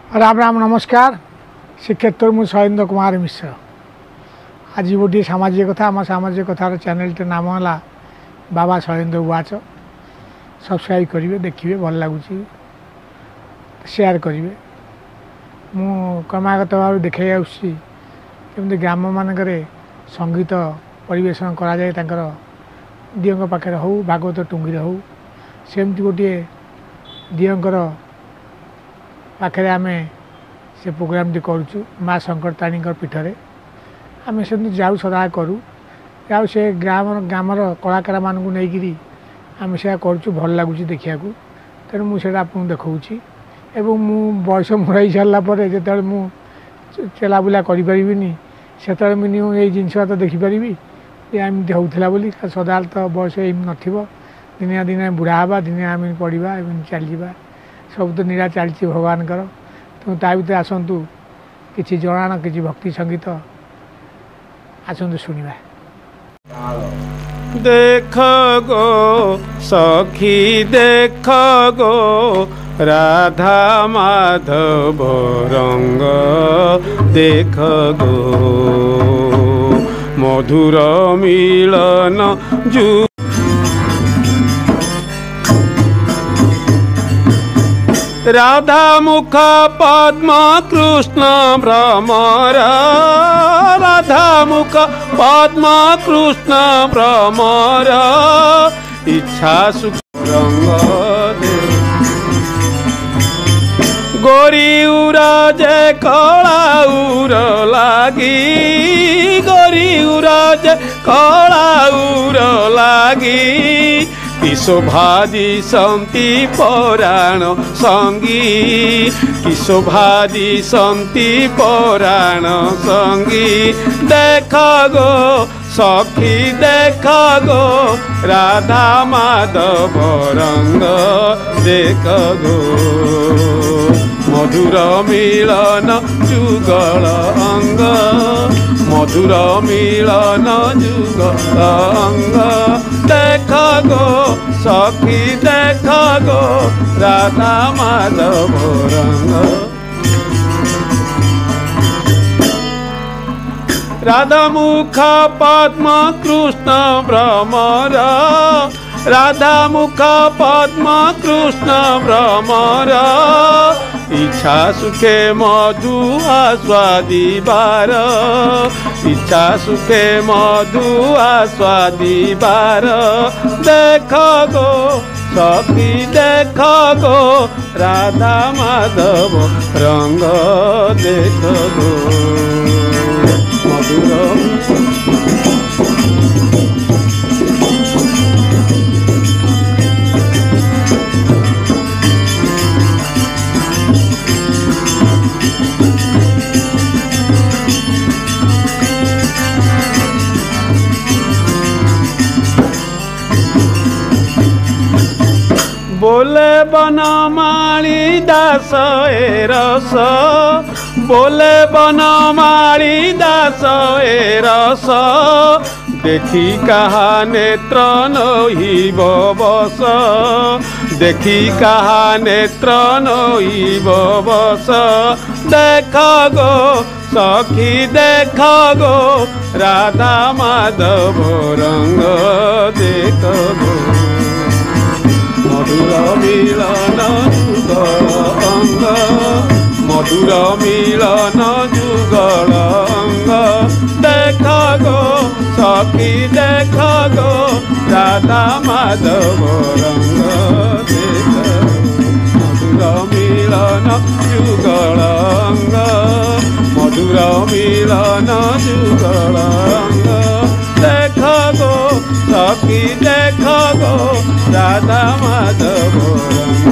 राम राम नमस्कार। श्रीक्षेत्र मु शैलेन्द्र कुमार मिश्र। आज गोटे सामाजिक कथा आम सामाजिक कथार चैनल नाम है बाबा शैलेन्द्र वाच। सब्सक्राइब करेंगे, देखिए, भल लगुच, शेयर करेंगे। मु क्रमागत भाव देखा आमती ग्राम मानक संगीत परिवेशन कराए दियों पाखे हो भागवत टुंगी हो सेमती गोटे दियों पाखे आम से प्रोग्राम टी करुँ माँ शंकरताणी पीठरे आम से जाऊ सदा करूँ जाऊ से ग्रामर कलाकार मानक नहीं आम से करुँ भल लगुच देखा तेणु मुझे आपको देखा एवं मु बयस मरई सारापर जो मु चलाबुला करें से मिनिमम ये जिनस तो देखिपारि एमती होता बोली सदा तो बयस एम दिने दिने बुढ़ा हवा दिने आम पढ़ा एम चलवा सब तो निरा चलती भगवान तेणु ता भर आसतु कि जनाण कि भक्ति संगीत आसतु शुणा। देख गो सखी देख गो राधा माधव रंग देख गो मधुर मिलन जू राधा मुख पद्म कृष्ण भ्रमर राधा मुख पद्म कृष्ण भ्रमर इच्छा सुख रंग दे गोरी उराज कलाउर लागी गोरी उराज कलाउर लागी किशोभादी संति पराण संगी किशोभादी संति पराण संगी देख गो सखी देख गो राधा माधव रंग देख गो मधुर मिलन जुगल अंग मधुर मिलन जुगल अंग देख गो सखी देख गो राधा माधव रंग राधा मुख पद्म कृष्ण भ्रमर राधा मुख पद्म कृष्ण भ्रमर इच्छा सुखे मधु आस्वादिबार इच्छा सुखे मधु आस्वादिबार देख गो सखी देख गो राधा माधव रंग देख गो मधुर बोले बनमाली दास ए रस बोले बनमाली दास ए रस देखी कहा नेत्र नहिब बस देखी कहा नेत्र नहिब बस देख गो सखी देख गो राधा माधव रंग देख गो मधुर मिलन जुगल अंग मधुर मिलन जुगल अंग देख गो सखी देख गो राधा माधव रंग देख मधुर मिलन जुगल अंग मधुर मिलन जुगल अंग देख गो सखी देख गो राधा माधव रंग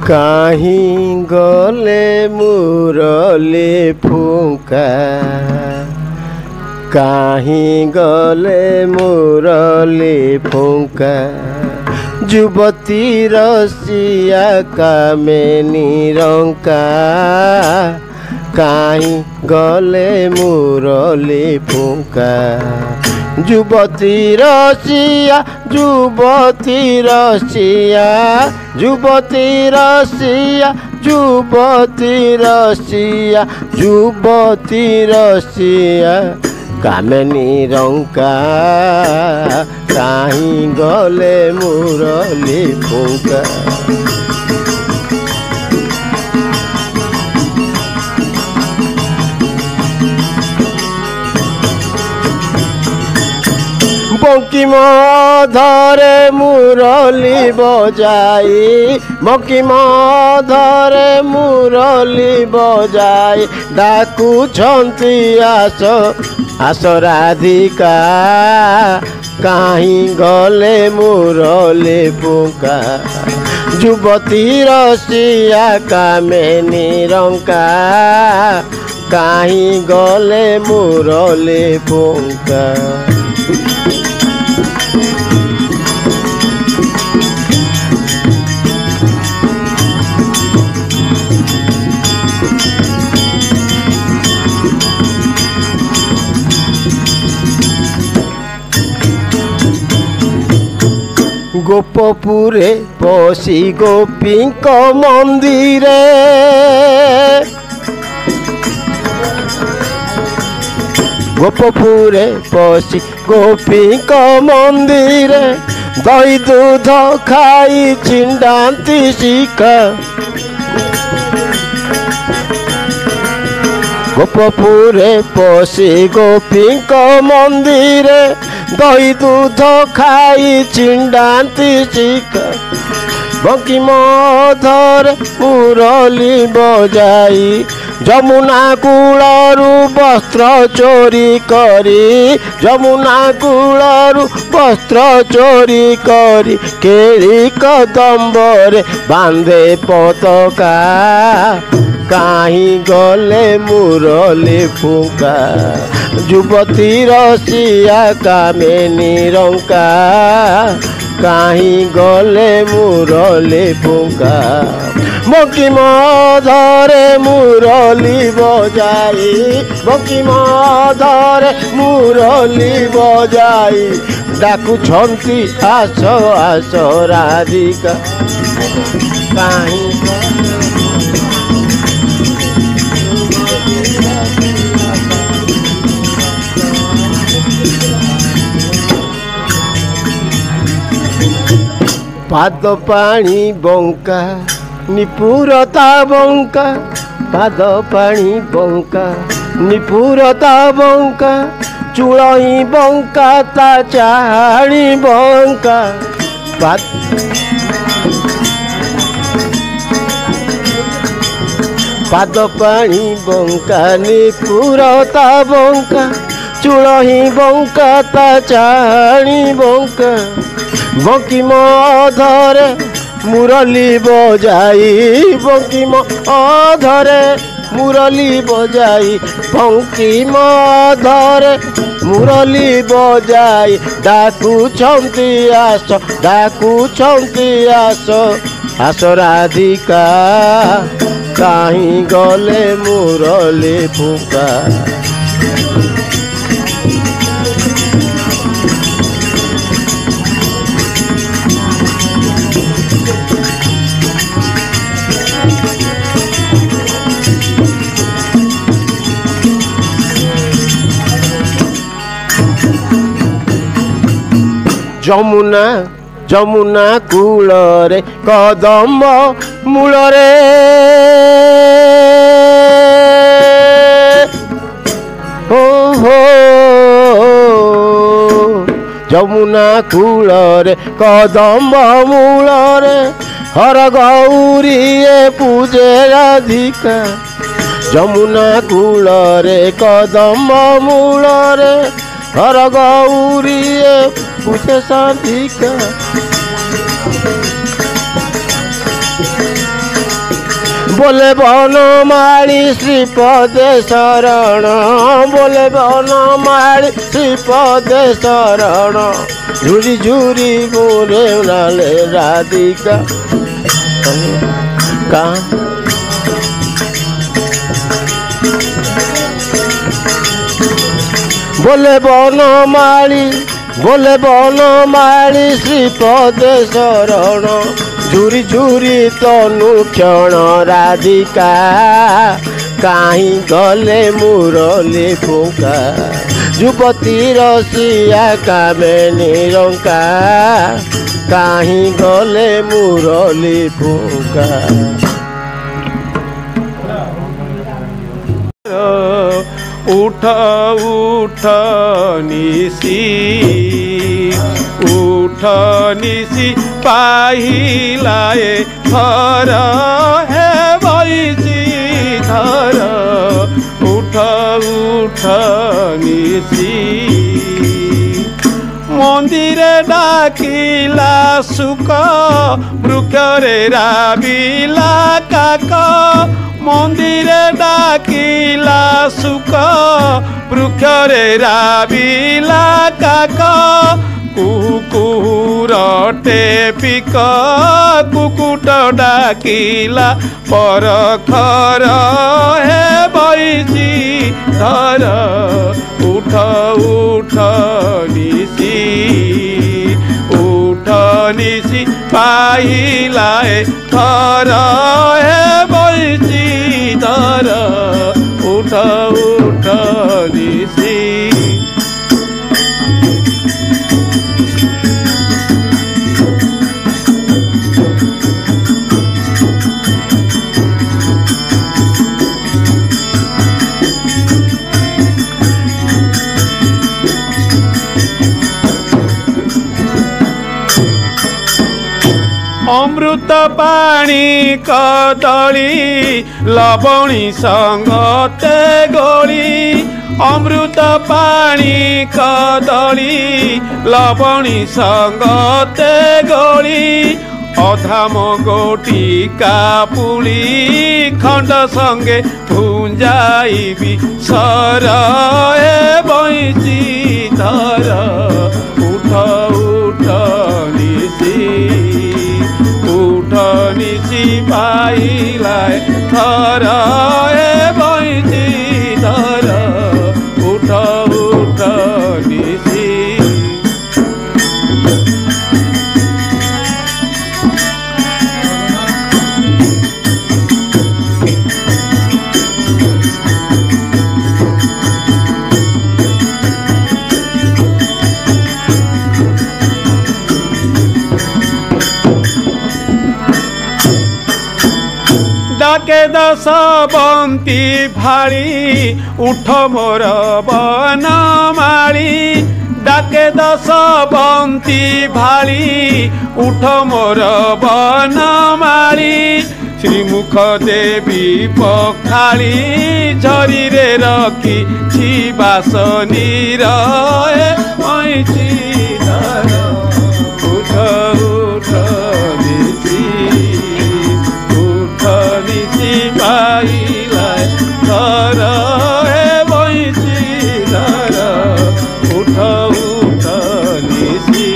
कहीं गले मुरली फुंका कहीं गले मुरली फुंका युवती रसिया कामेनी रंका କାହିଁ ଗଲେ ମୁରଲି ଫୁଙ୍କା ଯୁବତୀ ରସିଆ ଯୁବତୀ ରସିଆ ଯୁବତୀ ରସିଆ ଯୁବତୀ ରସିଆ ଯୁବତୀ ରସିଆ କାମିନୀ ରଙ୍କା କାହିଁ ଗଲେ ମୁରଲି ଫୁଙ୍କା বঙ্কিম ধরে মুরলি বজাই বঙ্কিম ধরে মুরলি বজাই ডাকুছন্তি আস আস রাধিকা কাହିଁ গলে মুরলি ফুকা যুবতী রসিয়া কামিনী রঙ্কা কাହିଁ গলে মুরলি ফুকা গোপপুরে পশি গোপীঙ্ক মন্দিরে গোপপুরে পশি গোপীঙ্ক মন্দিরে দই দুধ খাই ছিন্ডান্তি শিখা গোপপুরে পশি গোপীঙ্ক মন্দিরে দই দুধ খাই ছিন্ডান্তি শিখা বঙ্কিম ধরে মুরলি বজাই যমুনা কূলরু বস্ত্র চোরি করি যমুনা কূলরু বস্ত্র চোরি করি কেଳି কদম্বরে বাঁধে পতাকা কাହିଁ গলে মুরলি ফুকা যুবতী রসিয়া কামিনী রঙ্কা কাହିଁ গলে মুরলি ফুকা বঙ্কিম ধরে মুরলি বজাই বঙ্কিম ধরে মুরলি বজাই ডাকুছন্তি আস আস রাধিকা কাହିଁ পাদ পানি বঙ্কা নিপুরতা বঙ্কা পাদ পানি বঙ্কা নিপুরতা বঙ্কা চূড়ই বঙ্কা তা চাহানি বঙ্কা পাদ পানি বঙ্কা নিপুরতা বঙ্কা চূড়ই বঙ্কা তা চাহানি বঙ্কা বঙ্কিম ধরে মুরলি বজাই বঙ্কিম ধরে মুরলি বজাই বঙ্কিম ধরে মুরলি বজাই ডাকুছন্তি আস আস রাধিকা কাହିଁ গলে মুরলি ফুকা যমুনা যমুনা কূলরে কদম্ব মূলরে ওহো যমুনা কূলরে কদম্ব মূলরে হর গৌরীয়ে পূজে রাধিকা যমুনা কূলরে কদম্ব মূলরে হর গৌরীয়ে পূজে সাধিকা बोले बनमाली श्रीपदे शरण बोले बनमाली श्रीपदे शरण झुरी झुरी मोरे नाले राधिका काम बोले बनमाली श्रीपदे शरण झुरी झुरी तनु क्षण राधिका काहीं गले मुरली फुका युवती रसिया कामेनी रंका काहीं गले मुरली फुका उठ उठ निसी उठ निसी पाहिलाए थर हे बैसी धर उठ उठ निसी मंदिर डाकिला सुख वृक्षरे राबिला काक मंदिर डाकिला सुख वृक्षरे राबिला काक कुकुरटे पिक कुकुट डाकिला परखर हे बैसी धर उठ उठ निसी उठ निसी पाहिलाए थर हे बैसी धर उठ उठ निसी अमृत पानी कदली लवणी संगते गोली अमृत पानी कदली लवणी संगते गोली अधाम गोटिका पुली खंड संगे भुंजाइबी सर ए बैसी धर उठ उठ निसी उठ निसी पाइलाए थर ए बैसी धर उठ उठ निसी डाके दस बंती भाड़ी उठ मोर बनमाली डाके दस बंती भाड़ी उठ मोर बनमाली श्रीमुख देवी पखाड़ी झरी रे रखी बासनी रे मैसी धर उठ उठ निसी पाइलाए धर हे बैसी धर उठ उठ निसी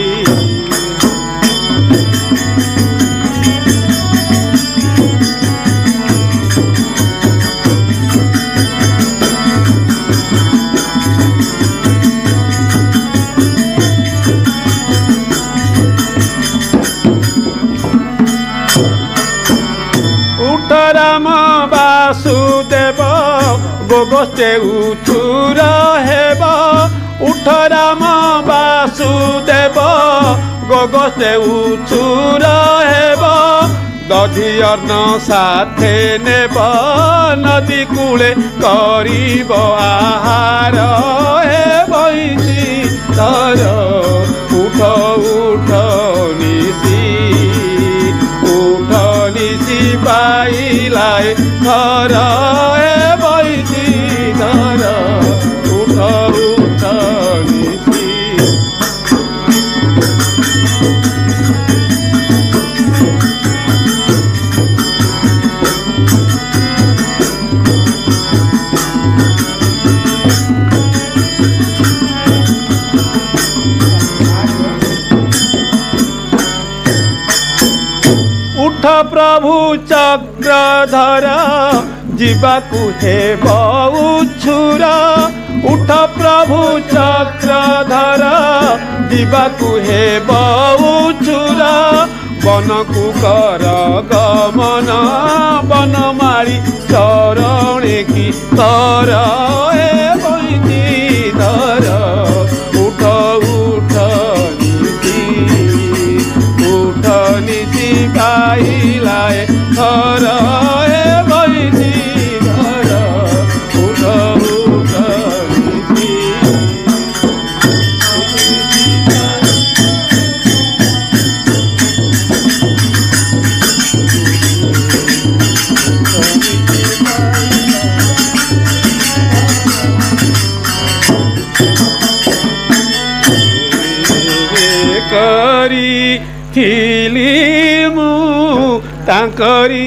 राम वासुदेव गोगोष्ठे उचुर हेब उठ राम वासुदेव गोगोष्ठे उचुर हेब दधि अन्न साथे नेब नदी कूले करिब आहार हे बैसी धर उठ उठ निसी उठ निसी पाइलाए धर हे बैसी धर उठ उठ निसी उठ प्रभु चक्रधर जीवाकु हेब उछुर उठ प्रभु चक्रधर दिवाकु हेब उचुर बनकु कर गमन बनमाली चरणे की तर हे बैतीधर उठ उठ निति गाइलाए थर हे बैतीधर उठ उठ निति करी थिली मु तांकरी